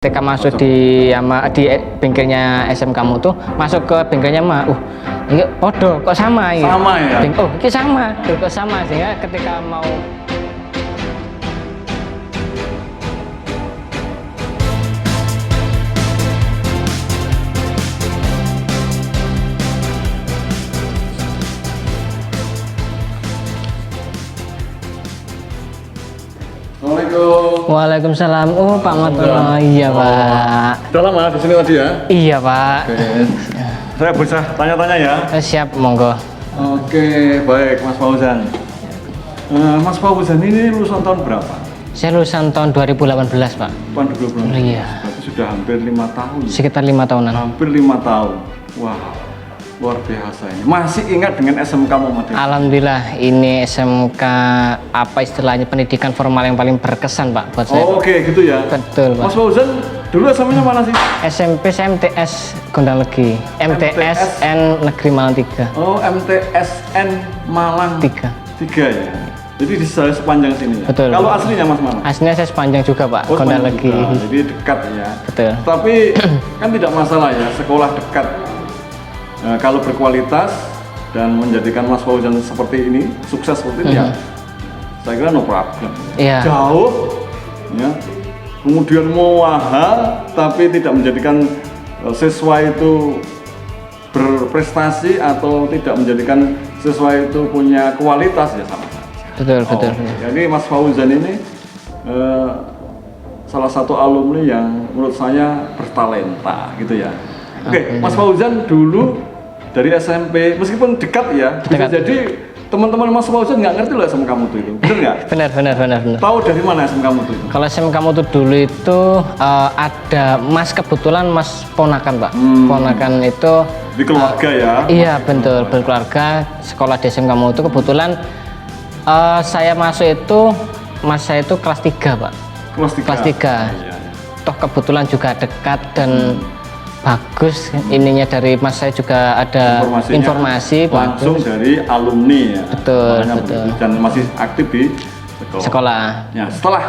Ketika masuk di bengkelnya SM kamu tuh masuk ke bengkelnya ini podo kok sama ya? Sama ya? Oh ini sama, kok sama sehingga ketika mau Assalamualaikum. Waalaikumsalam. Oh Pak Matono, iya Pak. Udah lama di sini tadi ya? Iya Pak. Oke. Saya bisa tanya-tanya ya? Siap, monggo. Oke, baik Mas Fauzan. Mas Fauzan ini lulusan tahun berapa? Saya lulusan tahun 2018 Pak. Tahun 2018? Iya. Berarti sudah hampir 5 tahun. Sekitar 5 tahunan. Hampir 5 tahun. Wah, luar biasa ini. Masih ingat dengan SMK Muhammadiyah? Alhamdulillah, ini SMK apa istilahnya pendidikan formal yang paling berkesan Pak buat saya. Oh, oke gitu ya? Betul Pak. Mas Fauzan dulu SMP-nya mana sih? SMP saya MTS Gondang Legi, MTSN Negeri Malang 3. Oh, MTSN Malang 3. 3 ya? Jadi di sepanjang sini ya? Betul. Kalau aslinya Mas mana? Aslinya saya sepanjang juga Pak, Oh, Gondang sepanjang Legi. juga. Jadi dekat ya? Betul. Tapi kan tidak masalah ya, sekolah dekat. Kalau berkualitas dan menjadikan Mas Fauzan seperti ini, sukses seperti ini ya, saya kira no problem. Iya. Jauh, ya. Kemudian mau mahal, tapi tidak menjadikan siswa itu berprestasi atau tidak menjadikan siswa itu punya kualitas ya sama saja. Betul, betul. Jadi Mas Fauzan ini salah satu alumni yang menurut saya bertalenta gitu ya. Oke, Mas Fauzan dulu dari SMP, meskipun dekat ya, bisa jadi teman-teman Mas Fauzan nggak ngerti loh SM kamu tuh itu, bener nggak? Benar. Tahu dari mana SM kamu tuh itu? Kalau SM kamu tuh dulu itu ada kebetulan Mas ponakan Pak. Ponakan itu Di keluarga ya? Iya betul, berkeluarga. Sekolah di SM kamu itu kebetulan saya masuk itu, Mas saya itu kelas 3 Pak. Kelas 3? Kelas 3. Iya. Toh kebetulan juga dekat dan bagus ininya dari Mas saya juga ada informasi langsung bagus. dari alumni ya. Betul, Makanya betul. Dan masih aktif di Sekolah. Ya, setelah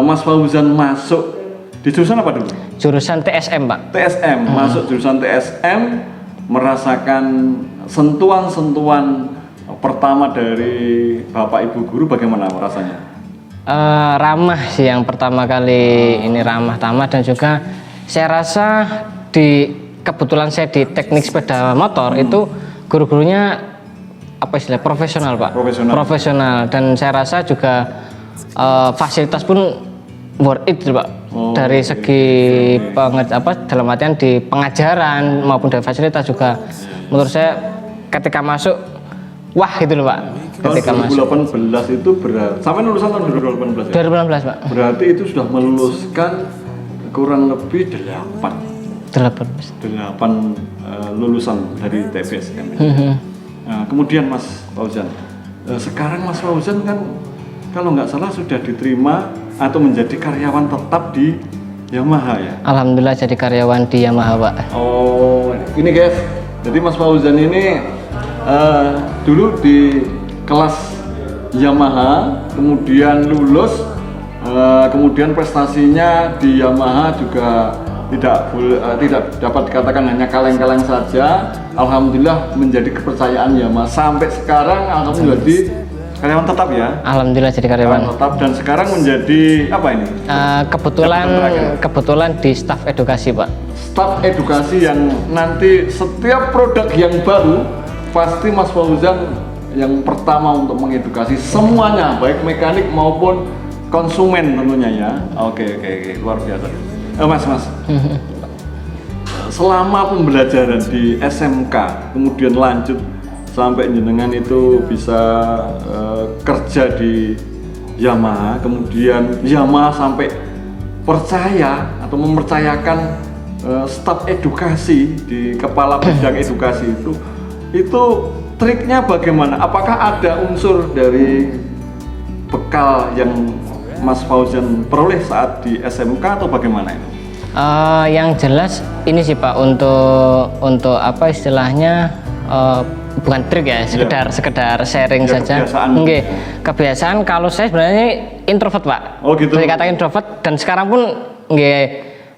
Mas Fauzan masuk di jurusan apa dulu? Jurusan TSM Pak. TSM, masuk jurusan TSM, merasakan sentuhan-sentuhan pertama dari Bapak Ibu guru, bagaimana rasanya? Ramah sih yang pertama kali ini, ramah tamah, dan juga saya rasa kebetulan saya di teknik sepeda motor itu guru-gurunya apa istilah profesional Pak. Profesional, dan saya rasa juga fasilitas pun worth it Pak. Dari segi dalam artian di pengajaran maupun dari fasilitas juga menurut saya ketika masuk wah gitu loh Pak. Ketika tahun 2018 itu berarti sampai lulusan tahun 2018 ya? 2018 Pak. Berarti itu sudah meluluskan kurang lebih 8 lulusan dari TPSM. Nah, kemudian Mas Fauzan, sekarang Mas Fauzan kan kalau nggak salah sudah diterima atau menjadi karyawan tetap di Yamaha ya? Alhamdulillah jadi karyawan di Yamaha Pak. Oh, ini guys, jadi Mas Fauzan ini dulu di kelas Yamaha, kemudian lulus, kemudian prestasinya di Yamaha juga tidak dapat dikatakan hanya kaleng-kaleng saja. Alhamdulillah menjadi kepercayaan Yamaha sampai sekarang. Alhamdulillah jadi karyawan tetap ya. Alhamdulillah jadi karyawan tetap, dan sekarang menjadi apa ini? Kebetulan di staf edukasi Pak. Staf edukasi yang nanti setiap produk yang baru pasti Mas Fauzan yang pertama untuk mengedukasi semuanya, baik mekanik maupun konsumen tentunya ya. Oke, luar biasa. Mas, selama pembelajaran di SMK, kemudian lanjut sampai jenengan itu bisa kerja di Yamaha, kemudian Yamaha sampai percaya atau mempercayakan staf edukasi di kepala bidang edukasi itu triknya bagaimana? Apakah ada unsur dari bekal yang Mas Fauzan peroleh saat di SMK atau bagaimana itu? Yang jelas ini sih Pak, untuk apa istilahnya bukan trik ya, sekedar sharing ya, saja. Kebiasaan kalau saya sebenarnya introvert Pak. Oh gitu. Saya katakan introvert, dan sekarang pun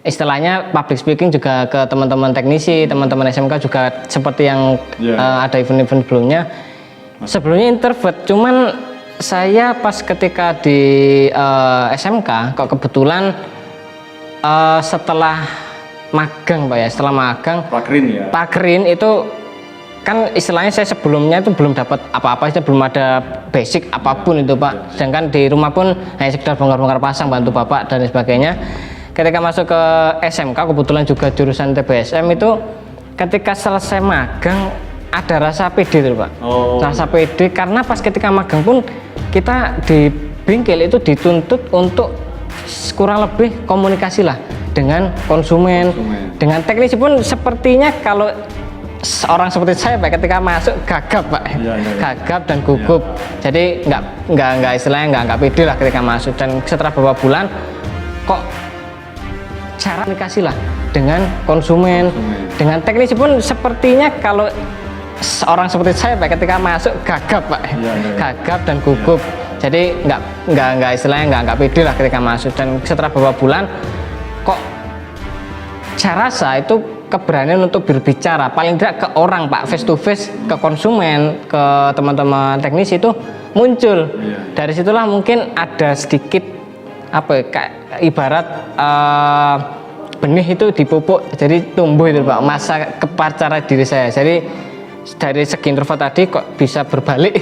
istilahnya public speaking juga ke teman-teman teknisi, teman-teman SMK juga seperti yang ada event-event sebelumnya. Sebelumnya introvert, cuman saya pas ketika di SMK kok kebetulan setelah magang Pak ya, setelah magang Pakrin itu kan istilahnya saya sebelumnya itu belum dapat apa-apa, belum ada basic apapun itu Pak. Sedangkan di rumah pun hanya sekedar bongkar-bongkar pasang, bantu bapak dan sebagainya. Ketika masuk ke SMK kebetulan juga jurusan TBSM itu, ketika selesai magang ada rasa pede itu Pak. Rasa pede karena pas ketika magang pun kita di bengkel itu dituntut untuk kurang lebih komunikasi lah dengan konsumen. Dengan teknisi pun sepertinya kalau orang seperti saya Pak ketika masuk gagap Pak, gagap dan gugup. Jadi nggak istilahnya nggak pede lah ketika masuk. Dan setelah beberapa bulan kok cara komunikasi lah dengan konsumen, dengan teknisi pun sepertinya kalau orang seperti saya Pak ketika masuk gagap Pak, gagap dan gugup. Jadi nggak istilahnya nggak pede lah ketika masuk. Dan setelah beberapa bulan kok saya rasa itu keberanian untuk berbicara paling tidak ke orang Pak, face to face, ke konsumen, ke teman-teman teknisi itu muncul. Dari situlah mungkin ada sedikit apa ya, kayak ibarat benih itu dipupuk jadi tumbuh itu Pak, masa kepercayaan diri saya. Jadi dari segi introvert tadi kok bisa berbalik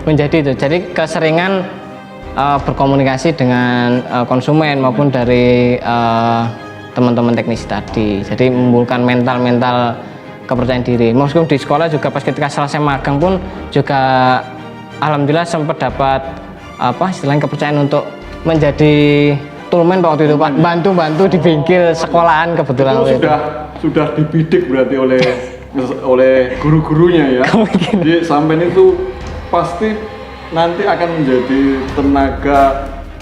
menjadi itu, jadi keseringan berkomunikasi dengan konsumen maupun dari teman-teman teknisi tadi. Jadi menimbulkan mental kepercayaan diri. Meskipun di sekolah juga pas ketika selesai magang pun juga alhamdulillah sempat dapat istilahnya kepercayaan untuk menjadi toolman waktu itu Pak, bantu di bengkel sekolahan kebetulan. Itu sudah dibidik berarti oleh guru-gurunya ya. Jadi sampai itu pasti nanti akan menjadi tenaga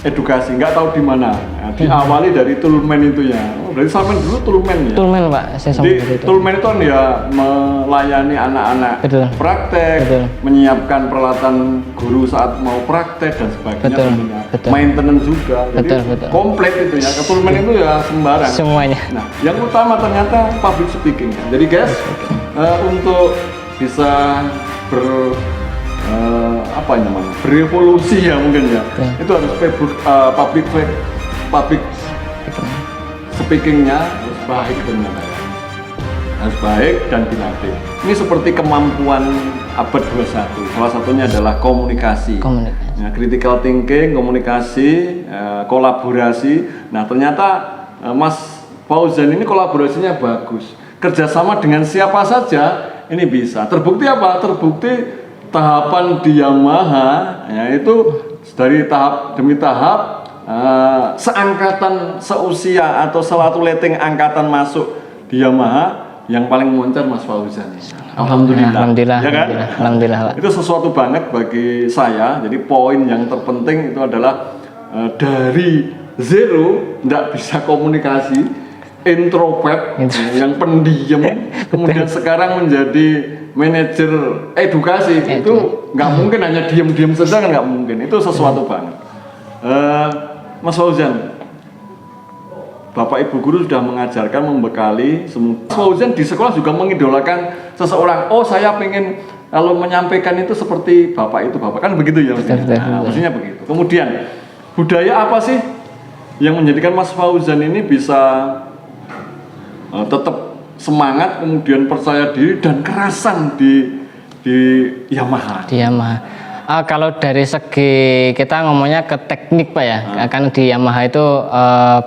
edukasi, nggak tahu di mana. Nah, diawali dari toolman itu ya. Berarti sampai dulu toolman ya. Toolman Pak, saya sampai itu. Toolman itu kan ya melayani anak-anak praktek, menyiapkan peralatan guru saat mau praktek dan sebagainya. Maintenance juga. Jadi komplit itu ya. Toolman itu ya sembarang. Semuanya. Nah, yang utama ternyata public speaking. Jadi guys, untuk bisa berevolusi ya mungkin ya. Itu harus public speakingnya harus baik ternyata ya. Harus baik dan dilatih. Ini seperti kemampuan abad 21. Salah satunya adalah komunikasi. Ya, critical thinking, komunikasi, kolaborasi. Nah ternyata Mas Fauzan ini kolaborasinya bagus. Kerjasama dengan siapa saja ini bisa. Terbukti apa? Terbukti tahapan di Yamaha ya itu dari tahap demi tahap seangkatan, seusia atau satu leteng angkatan masuk di Yamaha yang paling moncer Mas Fauzan. Alhamdulillah. Ya kan? Alhamdulillah. Itu sesuatu banget bagi saya. Jadi poin yang terpenting itu adalah dari zero tidak bisa komunikasi, introvert yang pendiam, kemudian sekarang menjadi manajer edukasi. Itu nggak mungkin hanya diam-diam saja, kan nggak mungkin. Itu sesuatu banget. Mas Fauzan, Bapak Ibu guru sudah mengajarkan, membekali semua. Mas Fauzan di sekolah juga mengidolakan seseorang. Oh, saya pengen kalau menyampaikan itu seperti Bapak itu, Bapak kan begitu ya mestinya. Nah, mestinya begitu. Kemudian budaya apa sih yang menjadikan Mas Fauzan ini bisa tetap semangat, kemudian percaya diri dan kerasan di Yamaha? Di Yamaha. Kalau dari segi kita ngomongnya ke teknik Pak ya, kan di Yamaha itu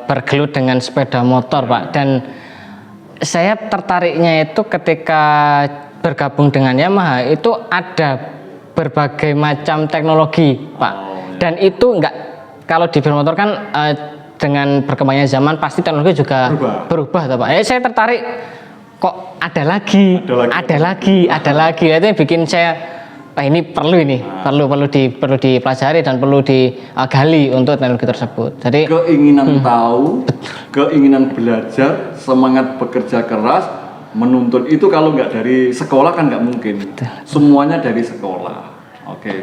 bergelut dengan sepeda motor Pak, dan saya tertariknya itu ketika bergabung dengan Yamaha itu ada berbagai macam teknologi Pak, dan itu enggak, kalau di bermotor kan dengan berkembangnya zaman pasti teknologi juga berubah Pak. Saya tertarik kok ada lagi. Itu yang bikin saya ini perlu dipelajari dan perlu digali untuk teknologi tersebut. Jadi keinginan tahu, keinginan belajar, semangat bekerja keras, menuntut itu kalau nggak dari sekolah kan nggak mungkin. Semuanya dari sekolah. Oke.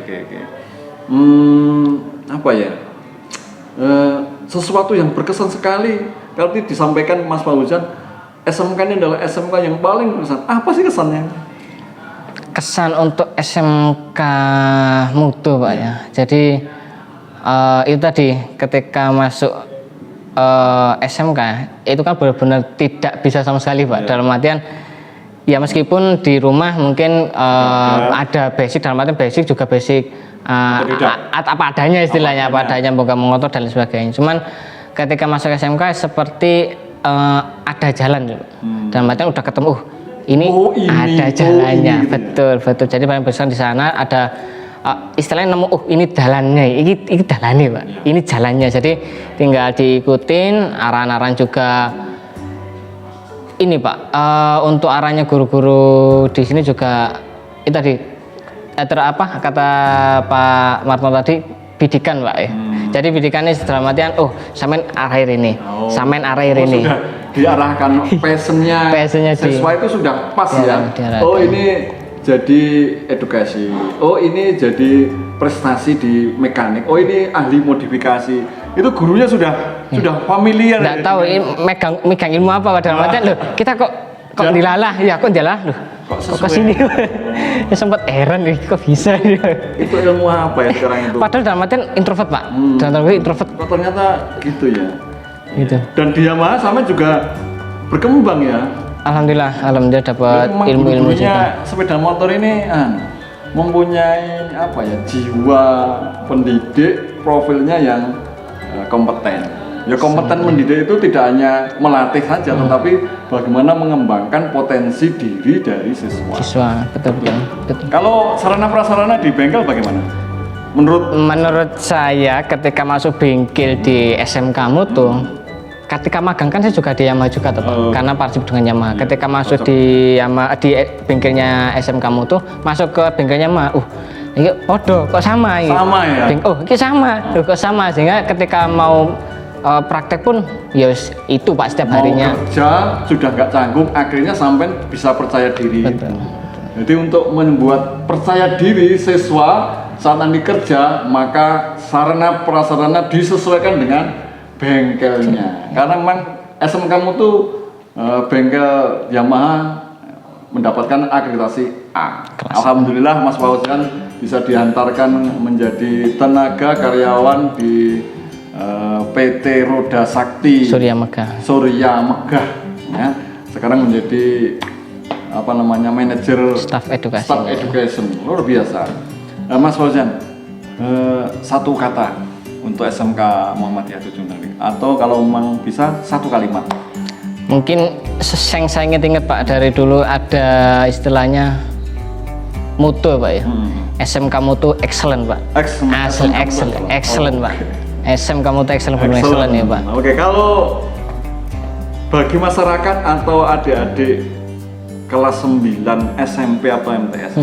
Apa ya? Sesuatu yang berkesan sekali Kalau disampaikan Mas Fauzan, SMK ini adalah SMK yang paling berkesan. Apa sih kesannya? Kesan untuk SMK Mutu Pak ya. Jadi itu tadi ketika masuk SMK itu kan benar-benar tidak bisa sama sekali Pak. Dalam artian ya meskipun di rumah mungkin ada basic, dalam artian basic juga basic apa adanya istilahnya, apa adanya bukan mengotor dan lain sebagainya. Cuman ketika masuk SMK seperti ada jalan dulu. Dalam artian udah ketemu ini ada jalannya, betul. Jadi paling besar di sana ada istilahnya nemu, ini jalannya, ini jalannya Pak, ini jalannya. Jadi tinggal diikutin arahan-arahan juga. Ini Pak, untuk arahnya guru-guru di sini juga itu tadi kata Pak Marto tadi, bidikan Pak ya. Jadi bidikannya dalam artian sampean arah ini, sampean arah ini. Sudah diarahkan passionnya siswa itu sudah pas ya. Ini jadi edukasi. Ini jadi prestasi di mekanik. Ini ahli modifikasi. Itu gurunya sudah familiar. Nggak tahu ini megang ilmu apa dalam artian loh. Kita kok dilalah ya, kok dilalah loh. Kok kesini ya sempat heran nih, kok bisa itu ilmu apa ya sekarang itu? Padahal dalam artian introvert Pak, dalam artian introvert. Kok ternyata gitu ya. Gitu. Dan di Yamaha sama juga berkembang ya. Alhamdulillah dapat ilmu-ilmu juga. Sepeda motor ini mempunyai apa ya, jiwa pendidik, profilnya yang kompeten. Ya kompeten mendidik itu tidak hanya melatih saja, tetapi bagaimana mengembangkan potensi diri dari siswa. Betul. Kalau sarana prasarana di bengkel bagaimana? Menurut saya ketika masuk bengkel di SMK Mutu, ketika magang kan saya juga di Yamaha juga karena partip dengan Yamaha. Ketika masuk di bengkelnya SMK Mutu, masuk ke bengkelnya Yamaha, ini podo kok sama ya? Sama ya? Ini sama, kok sama, sehingga ketika mau praktek pun ya itu Pak setiap harinya. Mau kerja sudah nggak canggung, akhirnya sampai bisa percaya diri. Betul. Jadi untuk membuat percaya diri siswa saat nanti kerja, maka sarana prasarana disesuaikan dengan bengkelnya. Karena memang SMK Mutu bengkel Yamaha mendapatkan akreditasi A. Alhamdulillah Mas Fauzan bisa diantarkan menjadi tenaga karyawan di PT Roda Sakti Surya Megah ya. Sekarang menjadi manajer staff education. Luar biasa. Mas Fauzan, satu kata untuk SMK Muhammadiyah Tujunari, atau kalau memang bisa satu kalimat. Mungkin yang saya ingat Pak, dari dulu ada istilahnya mutu Pak ya. SMK Mutu excellent Pak. Excellent Pak. SMK Mutu excellent ya Pak. Oke, kalau bagi masyarakat atau adik-adik kelas 9 SMP atau MTS,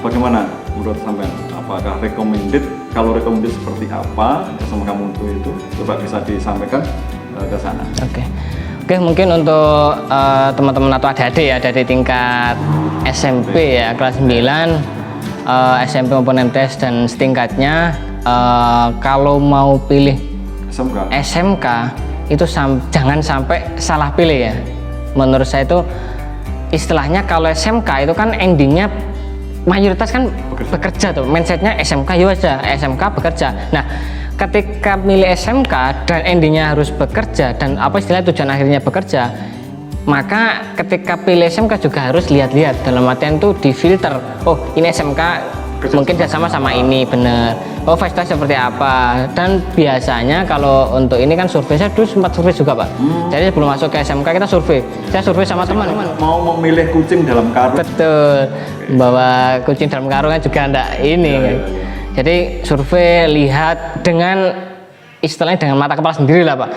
bagaimana menurut sampean? Apakah recommended? Kalau recommended seperti apa SMK Mutu itu? Coba bisa disampaikan ke sana. Oke, mungkin untuk teman-teman atau adik-adik ya dari tingkat SMP ya, kelas 9, SMP maupun MTS dan setingkatnya, kalau mau pilih SMK itu jangan sampai salah pilih ya. Menurut saya itu istilahnya kalau SMK itu kan endingnya mayoritas kan bekerja tuh, mindsetnya SMK ya aja, SMK bekerja. Nah, ketika milih SMK dan endingnya harus bekerja dan apa istilahnya tujuan akhirnya bekerja, maka ketika pilih SMK juga harus lihat-lihat, dalam artian tuh difilter. Ini SMK mungkin sama ini bener. Fasilitas seperti apa. Dan biasanya kalau untuk ini kan survei, saya dulu sempat survei juga Pak. Jadi sebelum masuk ke SMK kita survei. Saya survei sama teman-teman. Mau memilih kucing dalam karung. Betul. Bawa kucing dalam karung kan juga enggak ini. Ya. Jadi survei, lihat dengan istilahnya dengan mata kepala sendiri lah Pak.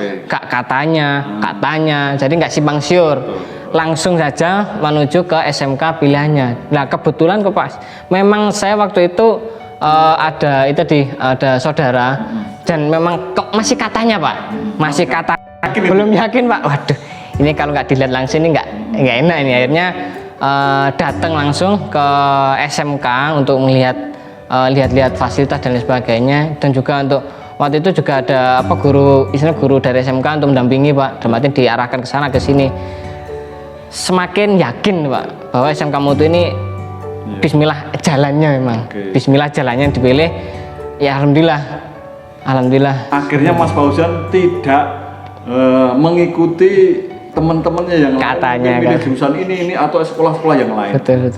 Katanya. Jadi nggak simpang siur. Langsung saja menuju ke SMK pilihannya. Nah kebetulan kok Pak, memang saya waktu itu ada saudara dan memang kok masih katanya Pak, masih kata belum yakin Pak. Waduh, ini kalau nggak dilihat langsung ini nggak enak ini. Akhirnya datang langsung ke SMK untuk melihat lihat-lihat fasilitas dan lain sebagainya, dan juga untuk waktu itu juga ada apa guru, istilah guru dari SMK untuk mendampingi Pak, dalam arti diarahkan ke sana ke sini. Semakin yakin Pak bahwa SMK Mutu ini Bismillah jalannya memang, Bismillah jalannya yang dipilih. Ya alhamdulillah. Akhirnya Mas Fauzan tidak mengikuti teman-temannya yang Katanya, lain, milih jurusan ini atau sekolah-sekolah yang lain. Betul.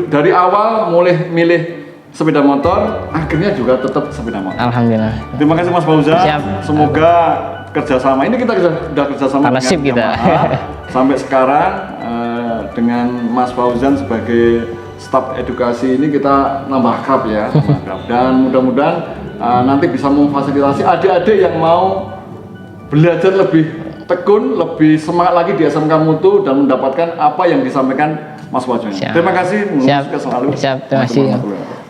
Dari awal mulai milih sepeda motor, akhirnya juga tetap sepeda motor. Alhamdulillah. Terima kasih Mas Fauzan. Siap. Semoga kerjasama ini kita sudah kerjasama Nasib kita. Yamaha sampai sekarang dengan Mas Fauzan sebagai staf edukasi ini kita nambah akrab ya, dan mudah-mudahan nanti bisa memfasilitasi adik-adik yang mau belajar lebih tekun, lebih semangat lagi di SMK Mutu dan mendapatkan apa yang disampaikan Mas Fauzan. Terima kasih. Siap. Selalu. Siap. Terima kasih. Assalamualaikum warahmatullahi wabarakatuh.